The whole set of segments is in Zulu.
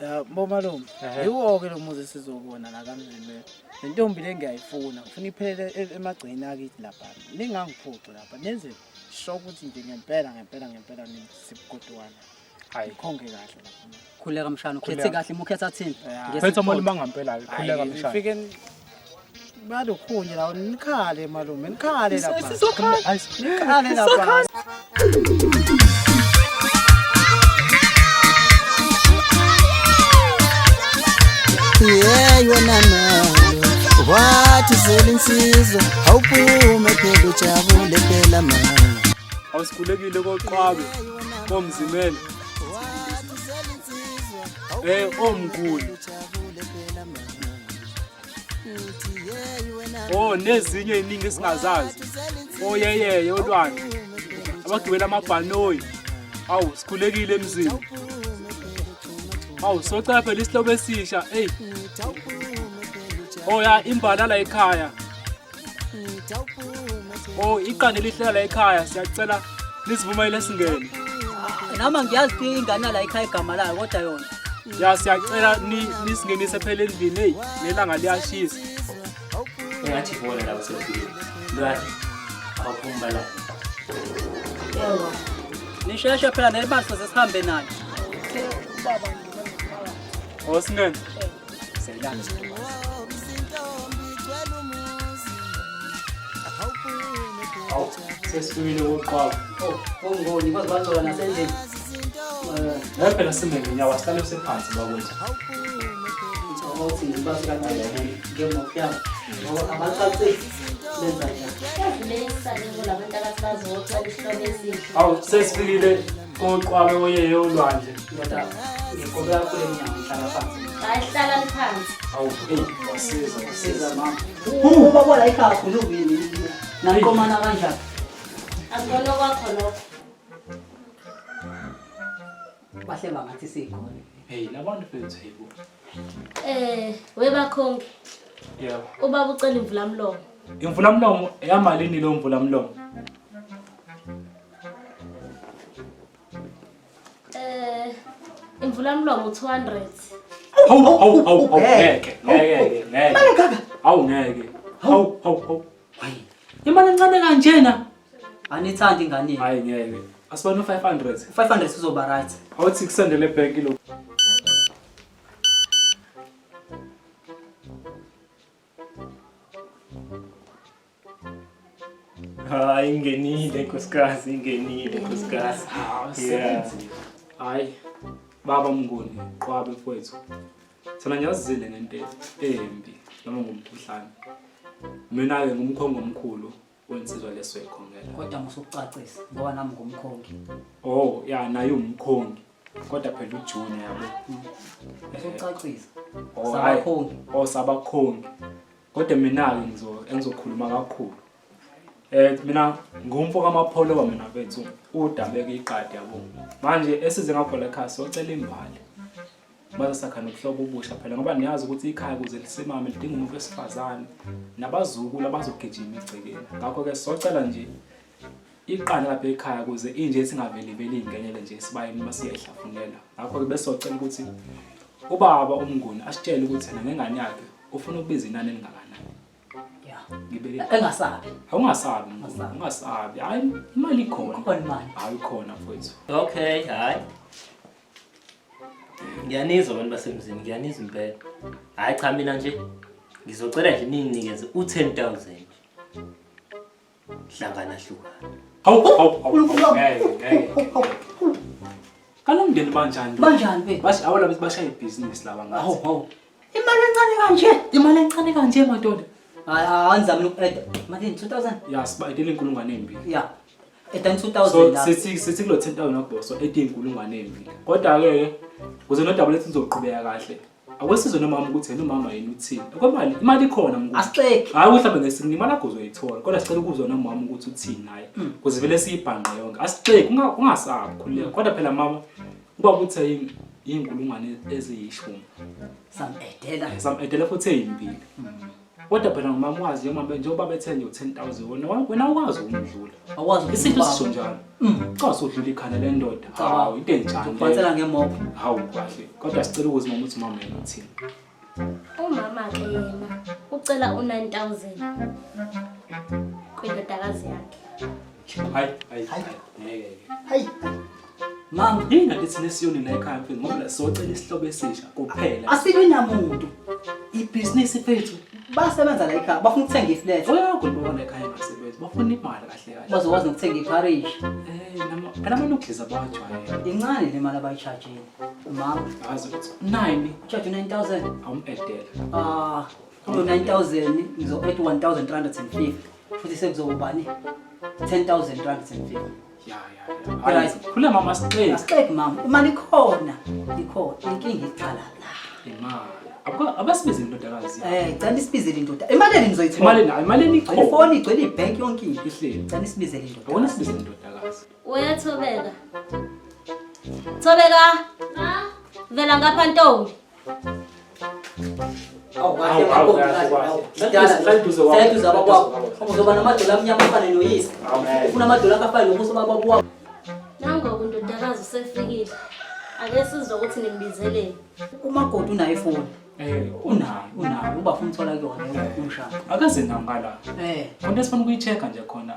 Yabo malume, yiwo-ke lo muzi sizobona la kaMzimela. Le ntombi le ngiyayifuna, ngifuna iphelele emagcini akithi lapha. Ningangiphuci lapha, nenze sure ukuthi nje ngempela nisibhodwana. Hayi khonke kahle lapha. Khuleka mshana, ukhethe kahle ukhetha thini? Phethe mali mangampela khuleka mshana. Ngifike balokhunye la nikhale malume, nikhale lapha. Nikhale lapha. Yeah, yona nayo wathi selinsizwa awuphume phela ujabule phela mama awusikhulekile koqwabe komzimela omkhulu nezinye iningi esingazazi oyeyeye olwane abagibela amabhanoyi awu sikhulekile emzini awu socela phela isihlobo esisha oya imbala la ekhaya iqane lihlala la ekhaya siyacela nisivumele singene noma ngiyazi ingane la ekhaya igama layo kodwa yona ya siyacela nisingenise phela endlini nelanga liyashisa ngathi bona la usefile lwathi awuphumba la yebo nisheshe phela nemali sesihambe nayo Baba Osingene selana sesifile koqwaba ngoni bazothola nasendlini la phela simengenya sihlale sephansi bakwethu awuthi ngibafika kanjani ngemokuyami ngoba abaqhathisi benza awu sesifikile koqwaba oyeye olwandle kodwa ngikobela kule nyanga ngihlala phansi ayihlala phansi awu wasiza mama ubaba la ekhaya khulubini nankomana kanjani akubona kwakho lokho bahle bangathi sikhona labantu bethu yebo webakhongi yebo ubaba ucela imvulamlomo imvulamlomo eyamalini lo mvulamlomo imvulamlomo 200 Hawu ngeke hawu imali encane kanjena anithandi ingane hayi ngeke asibone 500 sizoba right awuthi kusendele bheki lo ingenile nkosikazi hayi baba Mnguni qwabe mfowethu thina ngiyazile ngento embi noma ngumkhuhlane mina ke ngumkhongo omkhulu wensizwa leso ekhongela kodwa musukucacisa ngoba nami ngumkhongi naye umkhongi kodwa phela uJunior yabo musukucacisa sabakhongi sabakhongi kodwa mina ke engizokhuluma kakhulu mina ngumfo kaMapholo mina bethu udabeke iqadi yabo manje esize ngakho la ekhaya socela imbali bazasakhana ukuhlobo ubusha phela ngoba niyazi ukuthi ikhaya kuze lisemama lidinga umuntu wesifazane nabazukulu abazogijima igcekeni ngakho ke socela nje iqana lapha ekhaya kuze inje singaveliveli ingenyele nje sibayeni masiyehlafunela ngakho ke bese socela ukuthi ubaba uMnguni asitshele ukuthi yena ngengane yakhe ufuna ukubiza inani elingakanani ngibele engasabi ungasabi hayi imali ikhona imali hayi khona mfowethu okay hayi ngiyanizwa abantu basemzini ngiyanizwa impela hayi cha mina nje ngizocela nje ninginikeze u10000 hlangana hlukana kalomndeni banjani be bathi awala bethi bashaya ibhizinisi laba ngathi imali encane kanje madoda anzami ukueda manje 2000 ya sibayidele inkulungwane embili ya edan 2000 so la sithi kulo 10000 wakboso ethi inkulungwane embili kodwa ke kuze nodaba lethi sizoqhubeka kahle akwesizwe nomama ukuthi yena umama yena uthini kwemali imali ikhona mnguni asixeki hayi mhlawumbe ngesinye imali yakho uzoyithola kodwa sicela ukuzwa nomama ukuthi uthini naye kuze vele siyibhanqa yonke asixeki ungasabi khuleka kodwa phela mama kuba ukuthi inkulungwane eziyishumi samedela futhi ezimbili Kodwa phela ngimamwazi yoma njengoba bethe nje 10,000 wena ukwazi ukumdlula. Awwazi Isinto sisho njalo. Cha sodlula ikhanda lendoda. Hawu into enjani. Ubhansela ngemobo. Hawu kahle. Kodwa sicela ukuzima ukuthi mama yena uthini. Umama-ke yena ucela u9,000 kwindodakazi yakhe. Hayi. Ngeke. Hayi. Mama, Yini ngathi nesiyoni la ekhaya mfethu ngoba socela isihlobo esisha kuphela. asibe namuntu. Ibhizinisi fethu. Basebenza la ekhaya, bafuna ukuthenga iflat. Oyakho libona ekhaya ngasebenza. Bafuna imali kahle kahle. Bazokwazi nokuthenga iparish. Phela amanuklies abajwayele. Incane le mali abayicharge. Mama, Yazi ukuthi 9 charge 9,000. awum-edela. Kulo 9,000 ngizo-add 1,350. Futhi sekuzobani? 10,350. Ya. Hayi. Khula mama stay. Asixeke mama, imali ikhona. Inkinga iqala la. Imali. Abasibize indodakazi. Cela isibizele indoda. Emaleni nizoyithola. Imaleni ikho. Ifoni igcwele ibhenki yonke into. Ihleli. Cela isibizele indoda. Awona sibize indodakazi. Uyathobeka. Thobeka. Vela ngapha Ntombi. Seduze abakwakho. Uzoba namadola amnyama afana noyise. Ufuna amadola afana nobuso bababo wakho. Nangoku indodakazi usefikile. Ake sizwe ukuthi nimbizeleni. Umakoti unayo ifoni. Unayo. Uba ufuna uthola kuyona umshado. Akeze ngangala. Konke esifuna ukuyichecka nje khona.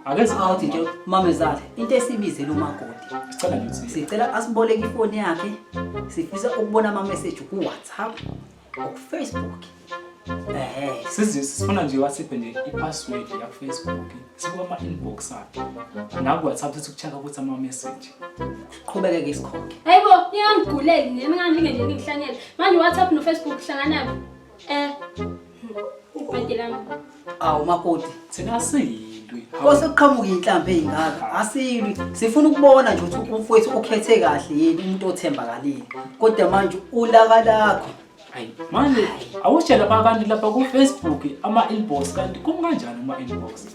Akeze Awuthi nje mamezala into esibizele umakoti. sicela nje Sicela asiboleke ifoni yakhe. Sifisa ukubona ama message ku WhatsApp, ku Facebook. sifuna nje wasiphe nje i-password ya Facebook. Sibuka ama-inbox akhe. Naku WhatsApp sithi ukuchecka ukuthi ama-message. Qhubeke ke isikhokhe. Hayibo, niyangiguleli ningangike nje ngihlangele. Manje WhatsApp no Facebook hlangana nabo. Ubhedelana. Awu makoti. Thina asiyintwi. Kose kuqhamuka inhlambe ezingaka. Asilwi. Sifuna ukubona nje ukuthi umfowethu ukhethe kahle yini umuntu othembakalile. Kodwa manje ulaka lakho. Hayi, manje awutshela abantu lapha ku Facebook ama-inbox kanti kanjani ama-inbox?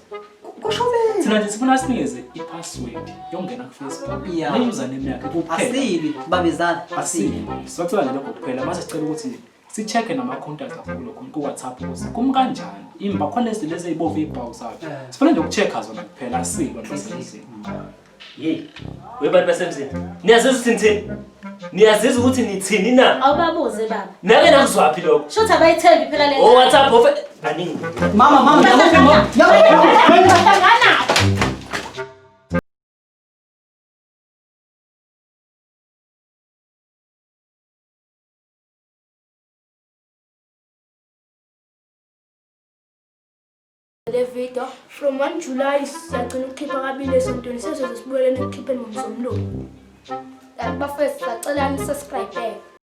Kusho bene. Thina nje sifuna sinikeze i-password yokungena ku Facebook. Yeah. Ne-username yakhe kuphela. Asilwi babezala. Asili. Sicela nje lokho kuphela mase sicela ukuthi si-check nama-contact akho ku WhatsApp ukuthi kanjani. Imba khona izinto lezi ezibovu ibhawu zakhe. Sifuna nje ukuchecka zona kuphela asilwa nasemzini. Yey, webantu basemzini. Niyaziza ukuthi niyaziza ukuthi nithini na? Awubabuze baba. Nake nakuzwaphi lokho? Shothi abayithembi phela le. WhatsApp baningi. Mama. Le video from 1 July siyagcina ukukhipha kabili esontweni sesizosibuyeleni ekukhipheni ngomsombuluko. Bafethu sacela ni subscribe.